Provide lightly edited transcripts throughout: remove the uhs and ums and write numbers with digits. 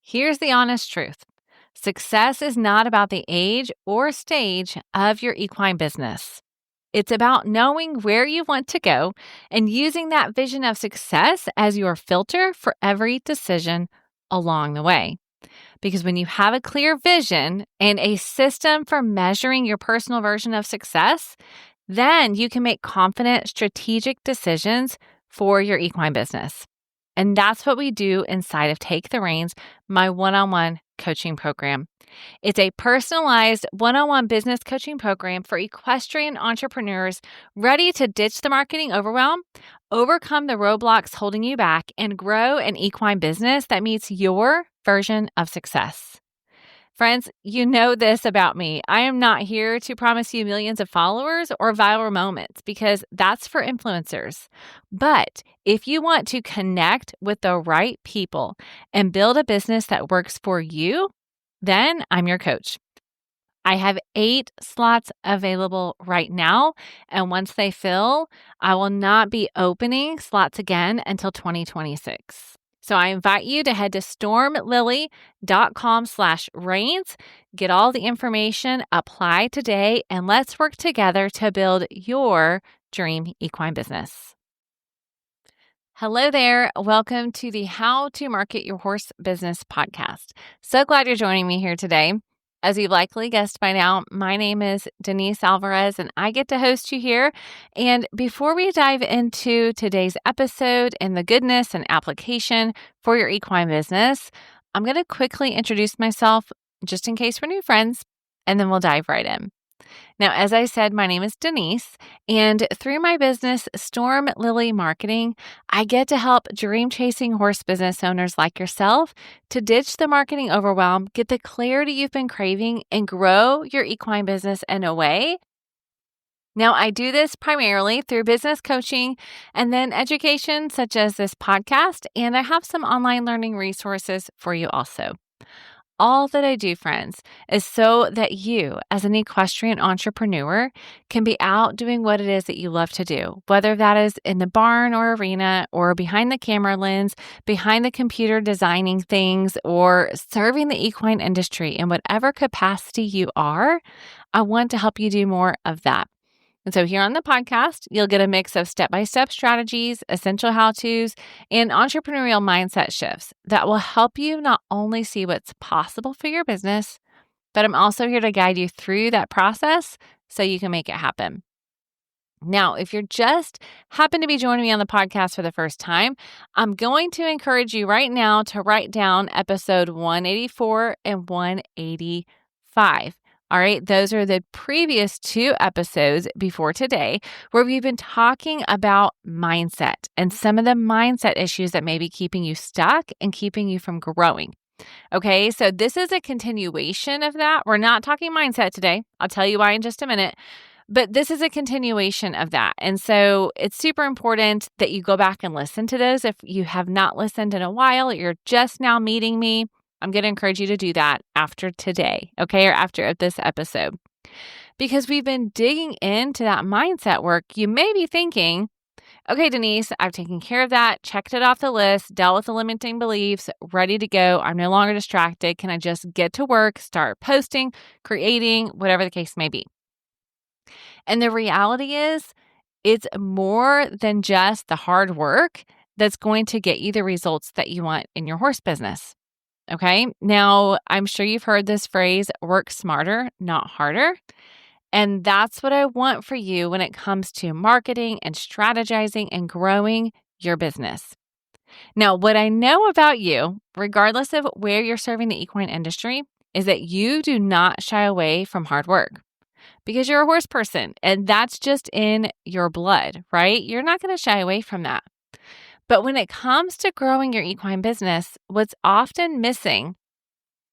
Here's the honest truth. Success is not about the age or stage of your equine business. It's about knowing where you want to go and using that vision of success as your filter for every decision along the way. Because when you have a clear vision and a system for measuring your personal version of success, then you can make confident, strategic decisions for your equine business. And that's what we do inside of Take the Reins, my one-on-one coaching program. It's a personalized one-on-one business coaching program for equestrian entrepreneurs ready to ditch the marketing overwhelm, overcome the roadblocks holding you back, and grow an equine business that meets your version of success. Friends, you know this about me. I am not here to promise you millions of followers or viral moments because that's for influencers. But if you want to connect with the right people and build a business that works for you, then I'm your coach. I have 8 slots available right now, and once they fill, I will not be opening slots again until 2026. So I invite you to head to stormlily.com/reins, get all the information, apply today, and let's work together to build your dream equine business. Hello there. Welcome to the How to Market Your Horse Business podcast. So glad you're joining me here today. As you've likely guessed by now, my name is Denise Alvarez, and I get to host you here. And before we dive into today's episode and the goodness and application for your equine business, I'm going to quickly introduce myself just in case we're new friends, and then we'll dive right in. Now, as I said, my name is Denise, and through my business, Storm Lily Marketing, I get to help dream-chasing horse business owners like yourself to ditch the marketing overwhelm, get the clarity you've been craving, and grow your equine business in a way. Now, I do this primarily through business coaching and then education, such as this podcast, and I have some online learning resources for you also. All that I do, friends, is so that you, as an equestrian entrepreneur, can be out doing what it is that you love to do, whether that is in the barn or arena or behind the camera lens, behind the computer designing things, or serving the equine industry in whatever capacity you are. I want to help you do more of that. And so here on the podcast, you'll get a mix of step-by-step strategies, essential how-tos, and entrepreneurial mindset shifts that will help you not only see what's possible for your business, but I'm also here to guide you through that process so you can make it happen. Now, if you're just happen to be joining me on the podcast for the first time, I'm going to encourage you right now to write down episode 184 and 185. All right, those are the previous 2 episodes before today where we've been talking about mindset and some of the mindset issues that may be keeping you stuck and keeping you from growing. Okay, so this is a continuation of that. We're not talking mindset today. I'll tell you why in just a minute. But this is a continuation of that. And so it's super important that you go back and listen to those. If you have not listened in a while, you're just now meeting me, I'm going to encourage you to do that after today, okay, or after this episode. Because we've been digging into that mindset work, you may be thinking, okay, Denise, I've taken care of that, checked it off the list, dealt with the limiting beliefs, ready to go. I'm no longer distracted. Can I just get to work, start posting, creating, whatever the case may be? And the reality is, it's more than just the hard work that's going to get you the results that you want in your horse business. Okay. Now, I'm sure you've heard this phrase, work smarter, not harder. And that's what I want for you when it comes to marketing and strategizing and growing your business. Now, what I know about you, regardless of where you're serving the equine industry, is that you do not shy away from hard work because you're a horse person and that's just in your blood, right? You're not going to shy away from that. But when it comes to growing your equine business, what's often missing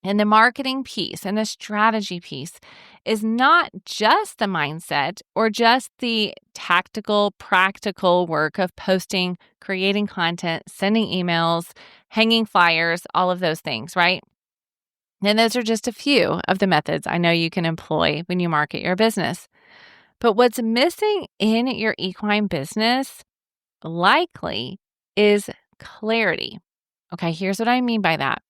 in the marketing piece and the strategy piece is not just the mindset or just the tactical, practical work of posting, creating content, sending emails, hanging flyers, all of those things, right? And those are just a few of the methods I know you can employ when you market your business. But what's missing in your equine business likely is clarity. Okay, here's what I mean by that.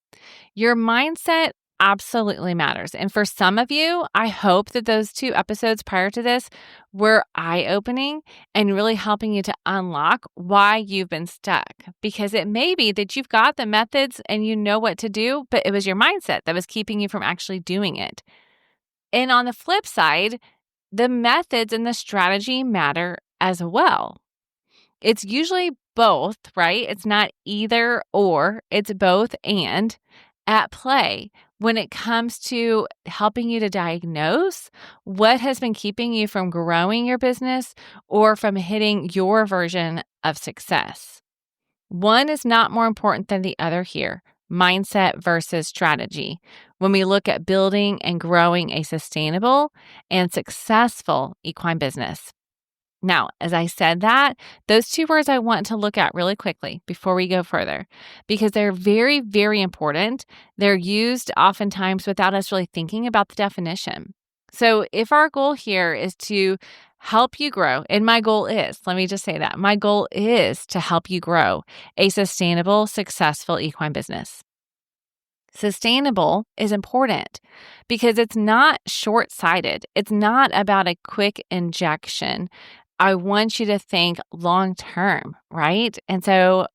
Your mindset absolutely matters. And for some of you, I hope that those 2 episodes prior to this were eye-opening and really helping you to unlock why you've been stuck. Because it may be that you've got the methods and you know what to do, but it was your mindset that was keeping you from actually doing it. And on the flip side, the methods and the strategy matter as well. It's usually both, right? It's not either or, it's both and at play when it comes to helping you to diagnose what has been keeping you from growing your business or from hitting your version of success. One is not more important than the other here. Mindset versus strategy. When we look at building and growing a sustainable and successful equine business. Now, as I said that, those 2 words I want to look at really quickly before we go further, because they're very, very important. They're used oftentimes without us really thinking about the definition. So if our goal here is to help you grow, and my goal is, let me just say that, my goal is to help you grow a sustainable, successful equine business. Sustainable is important because it's not short-sighted. It's not about a quick injection. I want you to think long-term, right? And so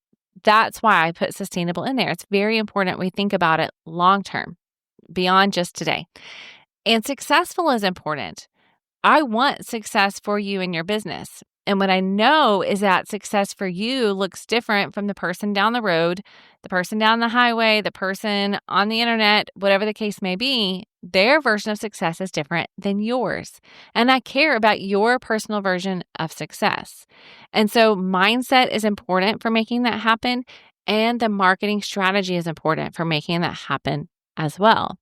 that's why I put sustainable in there. It's very important we think about it long-term, beyond just today. And successful is important. I want success for you in your business. And what I know is that success for you looks different from the person down the road, the person down the highway, the person on the internet, whatever the case may be. Their version of success is different than yours. And I care about your personal version of success. And so mindset is important for making that happen. And the marketing strategy is important for making that happen as well.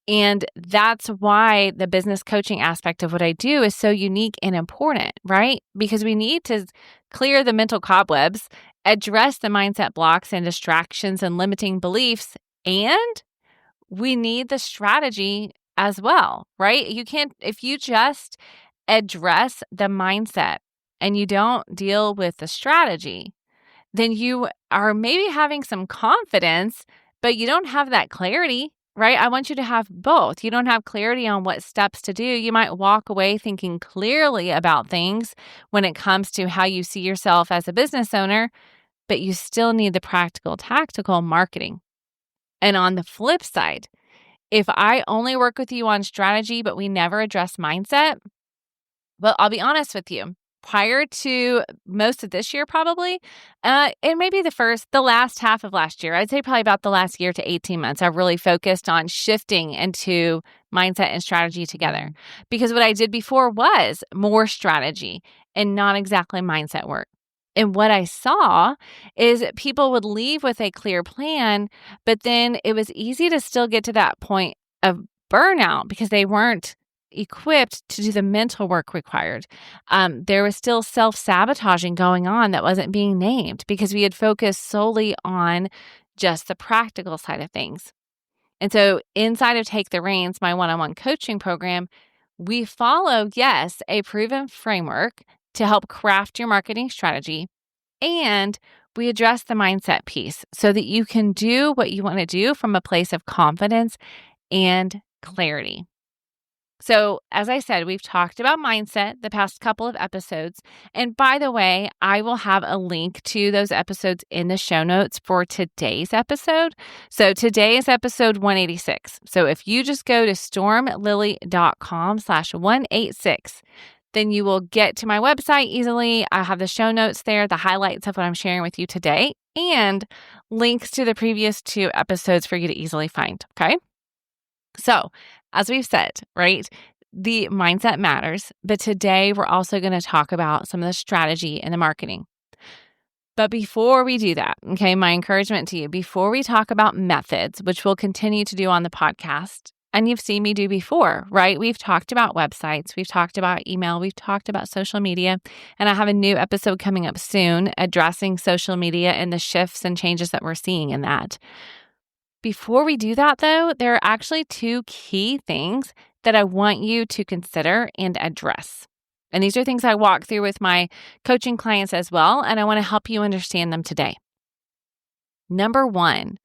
And that's why the business coaching aspect of what I do is so unique and important, right? Because we need to clear the mental cobwebs, address the mindset blocks and distractions and limiting beliefs, and we need the strategy as well, right? You can't, if you just address the mindset and you don't deal with the strategy, then you are maybe having some confidence, but you don't have that clarity. Right? I want you to have both. You don't have clarity on what steps to do. You might walk away thinking clearly about things when it comes to how you see yourself as a business owner, but you still need the practical, tactical marketing. And on the flip side, if I only work with you on strategy, but we never address mindset, well, I'll be honest with you. Prior to most of this year, probably, and maybe the last half of last year, I'd say probably about the last year to 18 months, I've really focused on shifting into mindset and strategy together. Because what I did before was more strategy and not exactly mindset work. And what I saw is people would leave with a clear plan, but then it was easy to still get to that point of burnout because they weren't equipped to do the mental work required. There was still self-sabotaging going on that wasn't being named because we had focused solely on just the practical side of things. And so inside of Take the Reins, my one-on-one coaching program, we follow, yes, a proven framework to help craft your marketing strategy. And we address the mindset piece so that you can do what you want to do from a place of confidence and clarity. So, as I said, we've talked about mindset the past couple of episodes. And by the way, I will have a link to those episodes in the show notes for today's episode. So today is episode 186. So if you just go to stormlily.com/186, then you will get to my website easily. I have the show notes there, the highlights of what I'm sharing with you today, and links to the previous 2 episodes for you to easily find. Okay. So, as we've said, right, the mindset matters, but today we're also going to talk about some of the strategy and the marketing. But before we do that, okay, my encouragement to you, before we talk about methods, which we'll continue to do on the podcast, and you've seen me do before, right? We've talked about websites, we've talked about email, we've talked about social media, and I have a new episode coming up soon addressing social media and the shifts and changes that we're seeing in that. Before we do that, though, there are actually 2 key things that I want you to consider and address. And these are things I walk through with my coaching clients as well, and I want to help you understand them today. Number 1,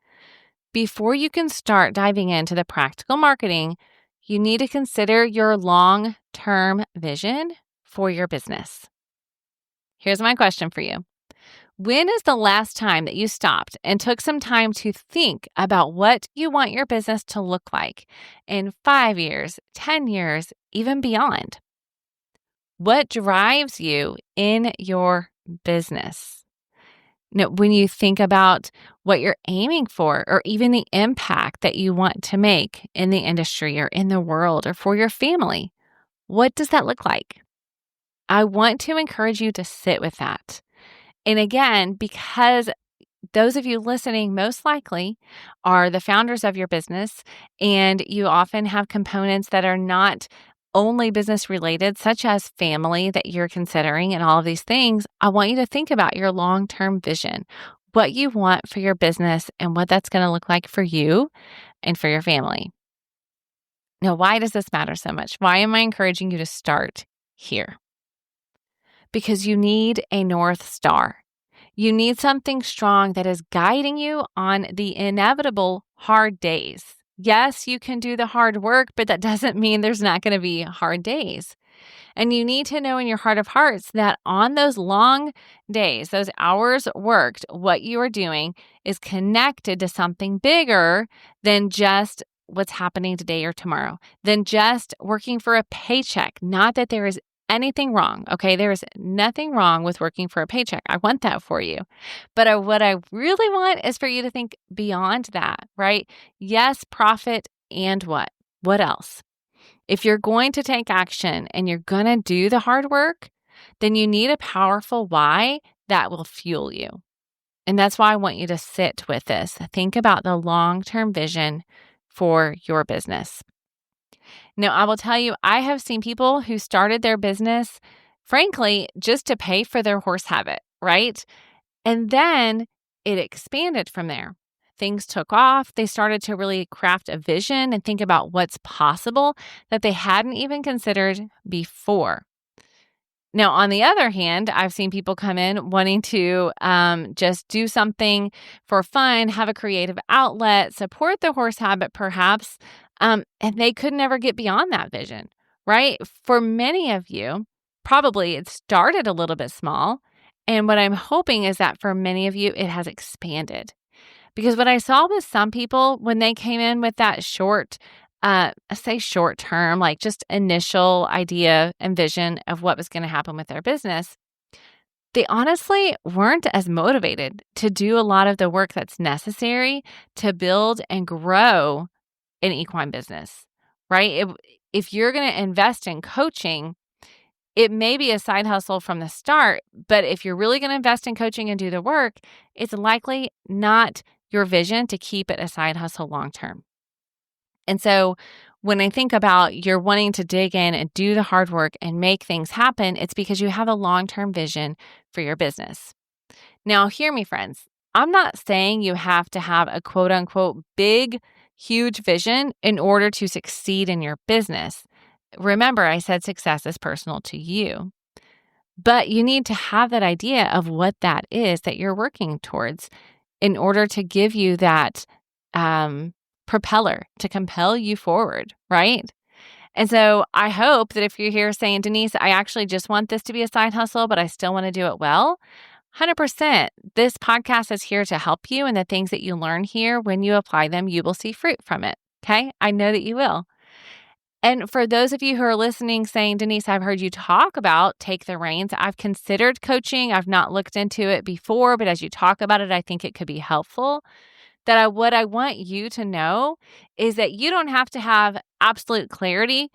Before you can start diving into the practical marketing, you need to consider your long-term vision for your business. Here's my question for you. When is the last time that you stopped and took some time to think about what you want your business to look like in 5 years, 10 years, even beyond? What drives you in your business? When you think about what you're aiming for or even the impact that you want to make in the industry or in the world or for your family, what does that look like? I want to encourage you to sit with that. And again, because those of you listening most likely are the founders of your business, and you often have components that are not only business related, such as family that you're considering and all of these things. I want you to think about your long-term vision, what you want for your business and what that's going to look like for you and for your family. Now, why does this matter so much? Why am I encouraging you to start here? Because you need a North Star. You need something strong that is guiding you on the inevitable hard days. Yes, you can do the hard work, but that doesn't mean there's not going to be hard days. And you need to know in your heart of hearts that on those long days, those hours worked, what you are doing is connected to something bigger than just what's happening today or tomorrow, than just working for a paycheck. Not that there is anything wrong, okay? There is nothing wrong with working for a paycheck. I want that for you. But what I really want is for you to think beyond that, right? Yes, profit and what? What else? If you're going to take action and you're going to do the hard work, then you need a powerful why that will fuel you. And that's why I want you to sit with this. Think about the long-term vision for your business. Now, I will tell you, I have seen people who started their business, frankly, just to pay for their horse habit, right? And then it expanded from there. Things took off. They started to really craft a vision and think about what's possible that they hadn't even considered before. Now, on the other hand, I've seen people come in wanting to just do something for fun, have a creative outlet, support the horse habit perhaps, and they could never get beyond that vision, right? For many of you, probably it started a little bit small. And what I'm hoping is that for many of you, it has expanded. Because what I saw with some people when they came in with that short term, like just initial idea and vision of what was going to happen with their business, they honestly weren't as motivated to do a lot of the work that's necessary to build and grow an equine business, right? If you're going to invest in coaching, it may be a side hustle from the start, but if you're really going to invest in coaching and do the work, it's likely not your vision to keep it a side hustle long term. And so when I think about you're wanting to dig in and do the hard work and make things happen, it's because you have a long-term vision for your business. Now, hear me, friends. I'm not saying you have to have a quote unquote big, huge vision in order to succeed in your business. Remember, I said success is personal to you. But you need to have that idea of what that is that you're working towards in order to give you that propeller to compel you forward, right? And so I hope that if you're here saying, Denise, I actually just want this to be a side hustle, but I still want to do it well, 100%. This podcast is here to help you, and the things that you learn here, when you apply them, you will see fruit from it. Okay? I know that you will. And for those of you who are listening saying, Denise, I've heard you talk about Take the Reins. I've considered coaching. I've not looked into it before, but as you talk about it, I think it could be helpful. What I want you to know is that you don't have to have absolute clarity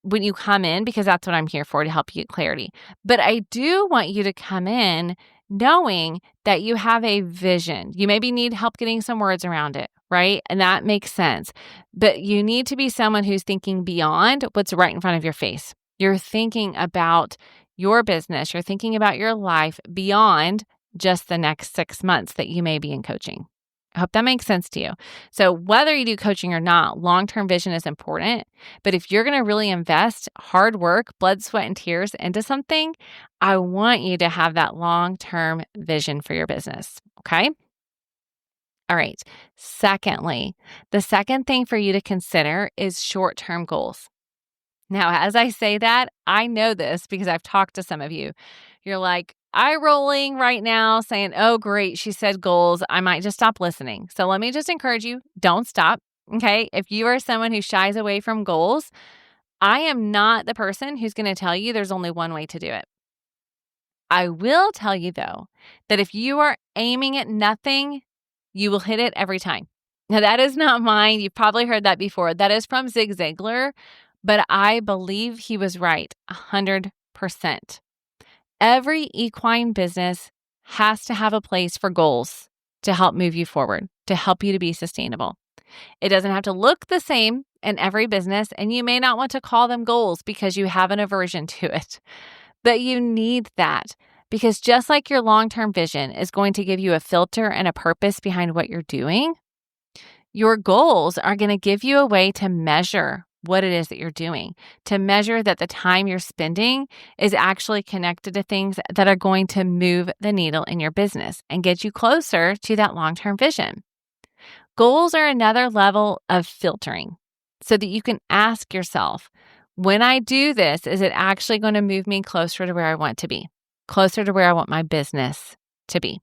when you come in, because that's what I'm here for, to help you get clarity. But I do want you to come in knowing that you have a vision. You maybe need help getting some words around it, right? And that makes sense. But you need to be someone who's thinking beyond what's right in front of your face. You're thinking about your business. You're thinking about your life beyond just the next 6 months that you may be in coaching. I hope that makes sense to you. So whether you do coaching or not, long-term vision is important. But if you're going to really invest hard work, blood, sweat, and tears into something, I want you to have that long-term vision for your business. Okay? All right. Secondly, the second thing for you to consider is short-term goals. Now, as I say that, I know this because I've talked to some of you. You're like, eye rolling right now, saying, oh, great, she said goals. I might just stop listening. So let me just encourage you, don't stop. Okay. If you are someone who shies away from goals, I am not the person who's going to tell you there's only one way to do it. I will tell you, though, that if you are aiming at nothing, you will hit it every time. Now, that is not mine. You've probably heard that before. That is from Zig Ziglar, but I believe he was right 100%. Every equine business has to have a place for goals to help move you forward, to help you to be sustainable. It doesn't have to look the same in every business, and you may not want to call them goals because you have an aversion to it. But you need that because just like your long-term vision is going to give you a filter and a purpose behind what you're doing, your goals are going to give you a way to measure what it is that you're doing, to measure that the time you're spending is actually connected to things that are going to move the needle in your business and get you closer to that long-term vision. Goals are another level of filtering so that you can ask yourself, when I do this, is it actually going to move me closer to where I want to be, closer to where I want my business to be?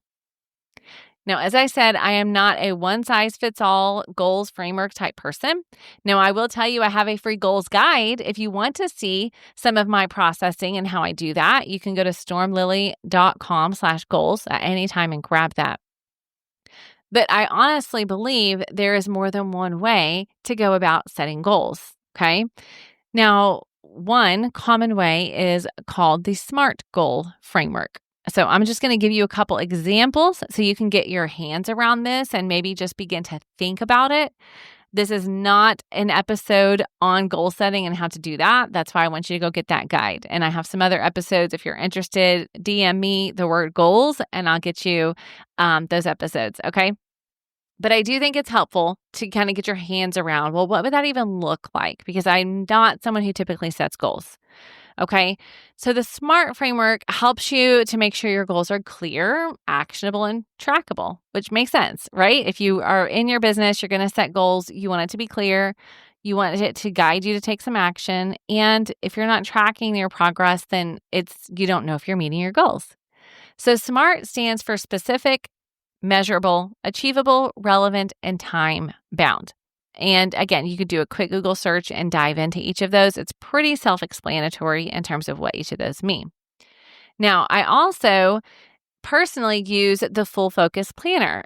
Now, as I said, I am not a one-size-fits-all goals framework type person. Now, I will tell you I have a free goals guide. If you want to see some of my processing and how I do that, you can go to stormlily.com/goals at any time and grab that. But I honestly believe there is more than one way to go about setting goals, okay? Now, one common way is called the SMART goal framework. So I'm just going to give you a couple examples so you can get your hands around this and maybe just begin to think about it. This is not an episode on goal setting and how to do that. That's why I want you to go get that guide. And I have some other episodes. If you're interested, DM me the word goals and I'll get you those episodes, okay? But I do think it's helpful to kind of get your hands around, well, what would that even look like? Because I'm not someone who typically sets goals. Okay. So the SMART framework helps you to make sure your goals are clear, actionable, and trackable, which makes sense, right? If you are in your business, you're going to set goals. You want it to be clear. You want it to guide you to take some action. And if you're not tracking your progress, then you don't know if you're meeting your goals. So SMART stands for specific, measurable, achievable, relevant, and time-bound. And again, you could do a quick Google search and dive into each of those. It's pretty self-explanatory in terms of what each of those mean. Now, I also personally use the Full Focus Planner.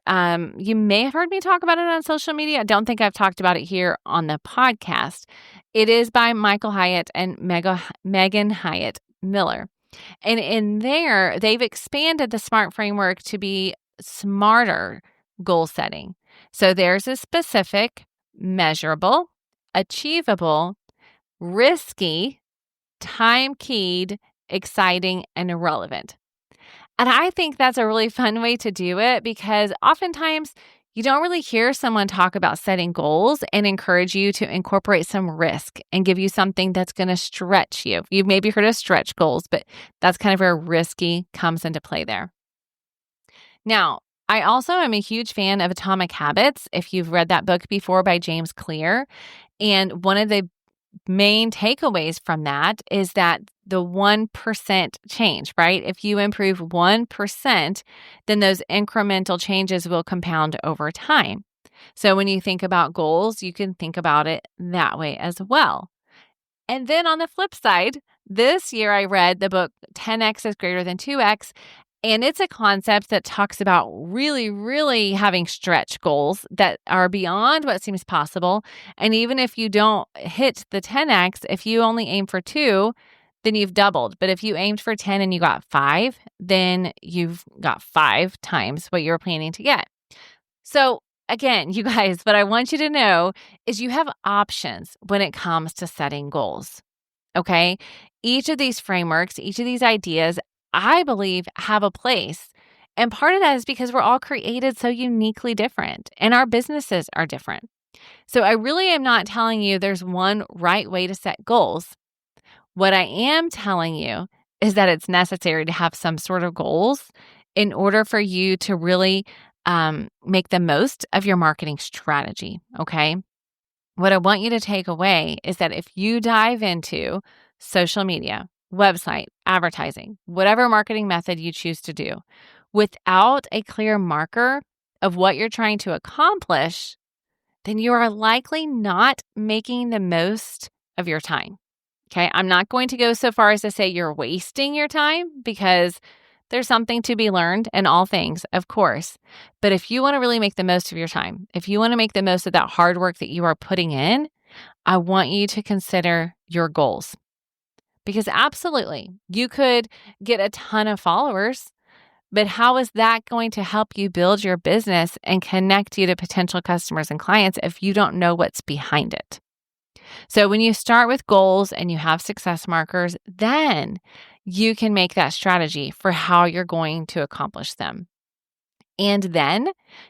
You may have heard me talk about it on social media. I don't think I've talked about it here on the podcast. It is by Michael Hyatt and Megan Hyatt Miller. And in there, they've expanded the SMART framework to be smarter goal setting. So there's a specific, measurable, achievable, risky, time-keyed, exciting, and relevant. And I think that's a really fun way to do it because oftentimes you don't really hear someone talk about setting goals and encourage you to incorporate some risk and give you something that's going to stretch you. You've maybe heard of stretch goals, but that's kind of where risky comes into play there. Now, I also am a huge fan of Atomic Habits, if you've read that book before by James Clear. And one of the main takeaways from that is that the 1% change, right? If you improve 1%, then those incremental changes will compound over time. So when you think about goals, you can think about it that way as well. And then on the flip side, this year I read the book 10X is greater than 2X. And it's a concept that talks about really, really having stretch goals that are beyond what seems possible. And even if you don't hit the 10X, if you only aim for 2, then you've doubled. But if you aimed for 10 and you got 5, then you've got 5 times what you were planning to get. So again, you guys, what I want you to know is you have options when it comes to setting goals. Okay? Each of these frameworks, each of these ideas, I believe, have a place. And part of that is because we're all created so uniquely different and our businesses are different. So I really am not telling you there's one right way to set goals. What I am telling you is that it's necessary to have some sort of goals in order for you to really make the most of your marketing strategy, okay? What I want you to take away is that if you dive into social media, website, advertising, whatever marketing method you choose to do, without a clear marker of what you're trying to accomplish, then you are likely not making the most of your time. Okay, I'm not going to go so far as to say you're wasting your time, because there's something to be learned in all things, of course. But if you want to really make the most of your time, if you want to make the most of that hard work that you are putting in, I want you to consider your goals. Because absolutely, you could get a ton of followers, but how is that going to help you build your business and connect you to potential customers and clients if you don't know what's behind it? So when you start with goals and you have success markers, then you can make that strategy for how you're going to accomplish them. And then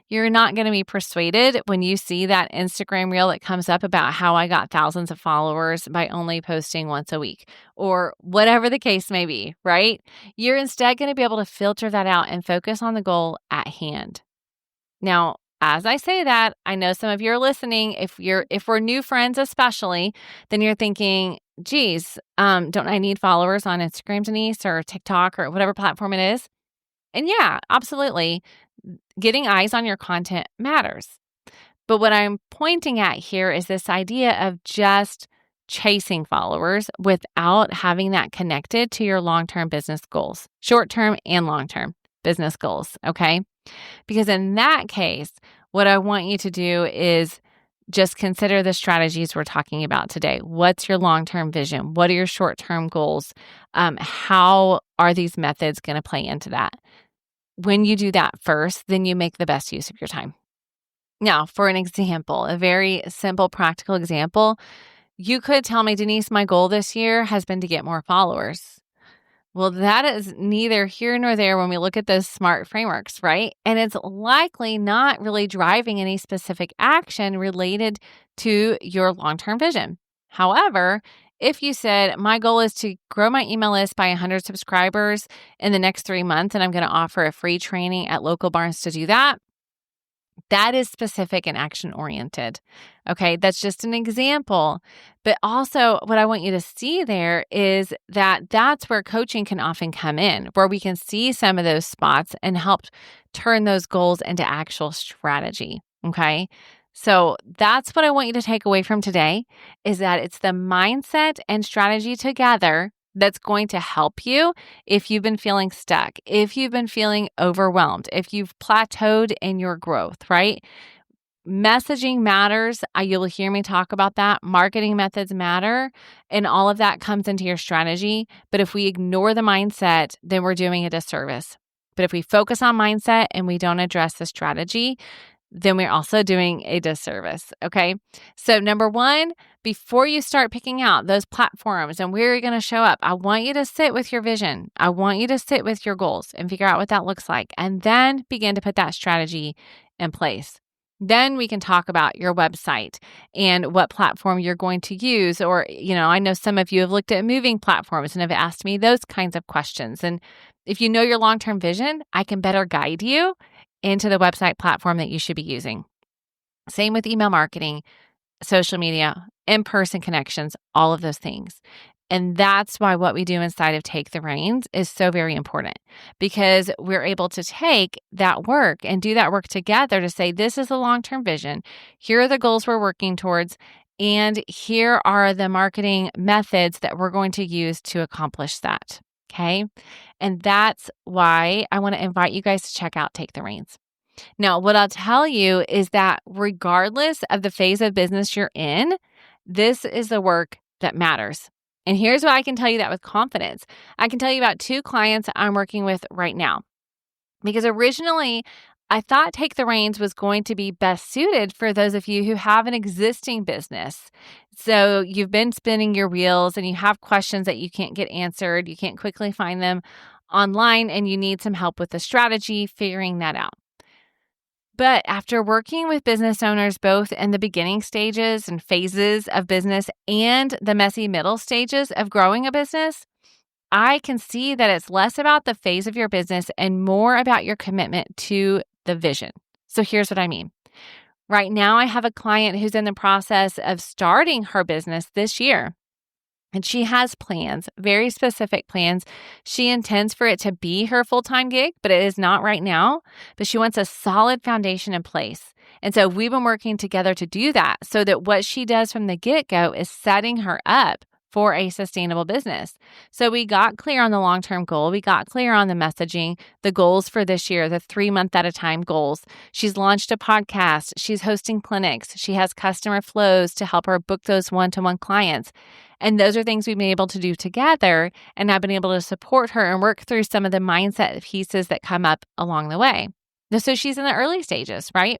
you're not going to be persuaded when you see that Instagram reel that comes up about how I got thousands of followers by only posting once a week, or whatever the case may be, right? You're instead going to be able to filter that out and focus on the goal at hand. Now, as I say that, I know some of you are listening. If we're new friends especially, then you're thinking, geez, don't I need followers on Instagram, Denise, or TikTok, or whatever platform it is? And yeah, absolutely. Getting eyes on your content matters. But what I'm pointing at here is this idea of just chasing followers without having that connected to your long-term business goals, short-term and long-term business goals, okay? Because in that case, what I want you to do is just consider the strategies we're talking about today. What's your long-term vision? What are your short-term goals? How are these methods going to play into that? When you do that first, then you make the best use of your time. Now, for an example, a very simple, practical example, you could tell me, Denise, my goal this year has been to get more followers. Well, that is neither here nor there when we look at those SMART frameworks, right? And it's likely not really driving any specific action related to your long-term vision. However, if you said, my goal is to grow my email list by 100 subscribers in the next 3 months, and I'm going to offer a free training at local barns to do that, that is specific and action-oriented. Okay, that's just an example. But also what I want you to see there is that that's where coaching can often come in, where we can see some of those spots and help turn those goals into actual strategy. Okay, so that's what I want you to take away from today, is that it's the mindset and strategy together that's going to help you if you've been feeling stuck, if you've been feeling overwhelmed, if you've plateaued in your growth, right? Messaging matters. You'll hear me talk about that. Marketing methods matter, and all of that comes into your strategy. But if we ignore the mindset, then we're doing a disservice. But if we focus on mindset and we don't address the strategy, then we're also doing a disservice, okay? So number one, before you start picking out those platforms and where you're going to show up, I want you to sit with your vision. I want you to sit with your goals and figure out what that looks like, and then begin to put that strategy in place. Then we can talk about your website and what platform you're going to use. Or, I know some of you have looked at moving platforms and have asked me those kinds of questions. And if you know your long-term vision, I can better guide you into the website platform that you should be using. Same with email marketing, social media, in-person connections, all of those things. And that's why what we do inside of Take the Reins is so very important, because we're able to take that work and do that work together to say, this is the long-term vision. Here are the goals we're working towards. And here are the marketing methods that we're going to use to accomplish that. Okay. And that's why I want to invite you guys to check out Take the Reins. Now, what I'll tell you is that regardless of the phase of business you're in, this is the work that matters. And here's why I can tell you that with confidence. I can tell you about 2 clients I'm working with right now. Because originally, I thought Take the Reins was going to be best suited for those of you who have an existing business. So you've been spinning your wheels and you have questions that you can't get answered. You can't quickly find them online, and you need some help with the strategy, figuring that out. But after working with business owners, both in the beginning stages and phases of business and the messy middle stages of growing a business, I can see that it's less about the phase of your business and more about your commitment to the vision. So here's what I mean. Right now, I have a client who's in the process of starting her business this year. And she has plans, very specific plans. She intends for it to be her full-time gig, but it is not right now. But she wants a solid foundation in place. And so we've been working together to do that so that what she does from the get-go is setting her up for a sustainable business. So we got clear on the long-term goal. We got clear on the messaging, the goals for this year, the 3-month at a time goals. She's launched a podcast. She's hosting clinics. She has customer flows to help her book those one-to-one clients. And those are things we've been able to do together. And I've been able to support her and work through some of the mindset pieces that come up along the way. So she's in the early stages, right?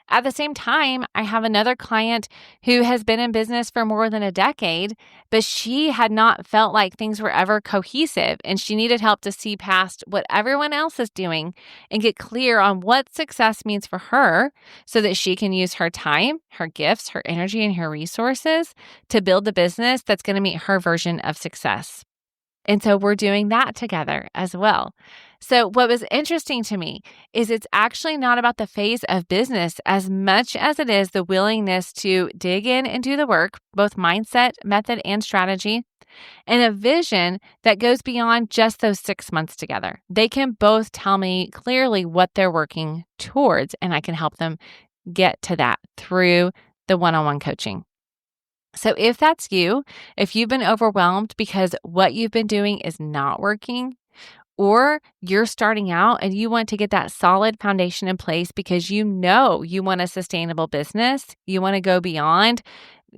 At the same time, I have another client who has been in business for more than a decade, but she had not felt like things were ever cohesive, and she needed help to see past what everyone else is doing and get clear on what success means for her so that she can use her time, her gifts, her energy, and her resources to build the business that's going to meet her version of success. And so we're doing that together as well. So what was interesting to me is it's actually not about the phase of business as much as it is the willingness to dig in and do the work, both mindset, method, and strategy, and a vision that goes beyond just those 6 months together. They can both tell me clearly what they're working towards, and I can help them get to that through the one-on-one coaching. So if that's you, if you've been overwhelmed because what you've been doing is not working, or you're starting out and you want to get that solid foundation in place because you know you want a sustainable business, you want to go beyond,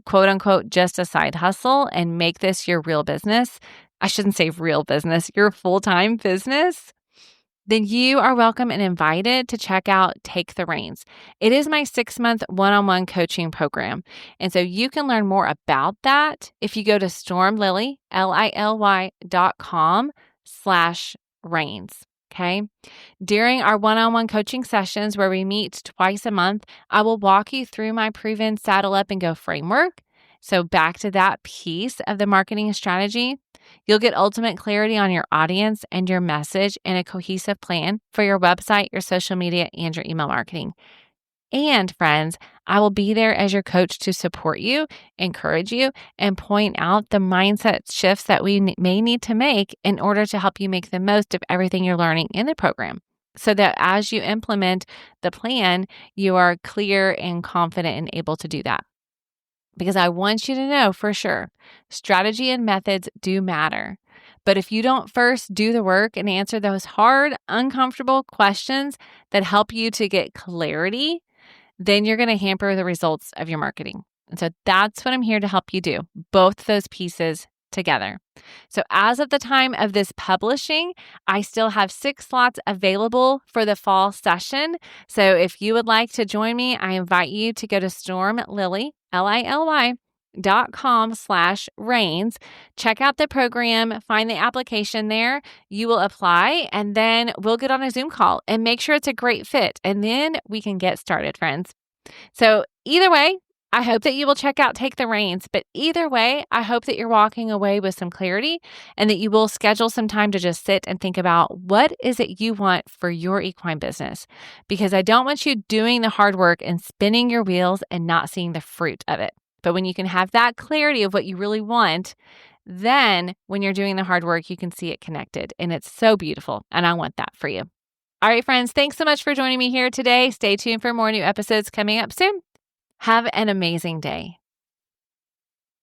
quote unquote, just a side hustle and make this your real business. I shouldn't say real business, your full-time business. Then you are welcome and invited to check out Take the Reins. It is my 6-month one-on-one coaching program. And so you can learn more about that if you go to stormlily.com/reins. Okay. During our one-on-one coaching sessions where we meet twice a month, I will walk you through my proven saddle up and go framework. So back to that piece of the marketing strategy, you'll get ultimate clarity on your audience and your message and a cohesive plan for your website, your social media, and your email marketing. And friends, I will be there as your coach to support you, encourage you, and point out the mindset shifts that we may need to make in order to help you make the most of everything you're learning in the program, so that as you implement the plan, you are clear and confident and able to do that. Because I want you to know for sure, strategy and methods do matter. But if you don't first do the work and answer those hard, uncomfortable questions that help you to get clarity, then you're going to hamper the results of your marketing. And so that's what I'm here to help you do, both those pieces together. So as of the time of this publishing, I still have 6 slots available for the fall session. So if you would like to join me, I invite you to go to stormlily.com/reins. Check out the program, find the application there. You will apply, and then we'll get on a Zoom call and make sure it's a great fit. And then we can get started, friends. So either way, I hope that you will check out Take the Reins, but either way, I hope that you're walking away with some clarity and that you will schedule some time to just sit and think about what is it you want for your equine business, because I don't want you doing the hard work and spinning your wheels and not seeing the fruit of it. But when you can have that clarity of what you really want, then when you're doing the hard work, you can see it connected, and it's so beautiful, and I want that for you. All right, friends, thanks so much for joining me here today. Stay tuned for more new episodes coming up soon. Have an amazing day.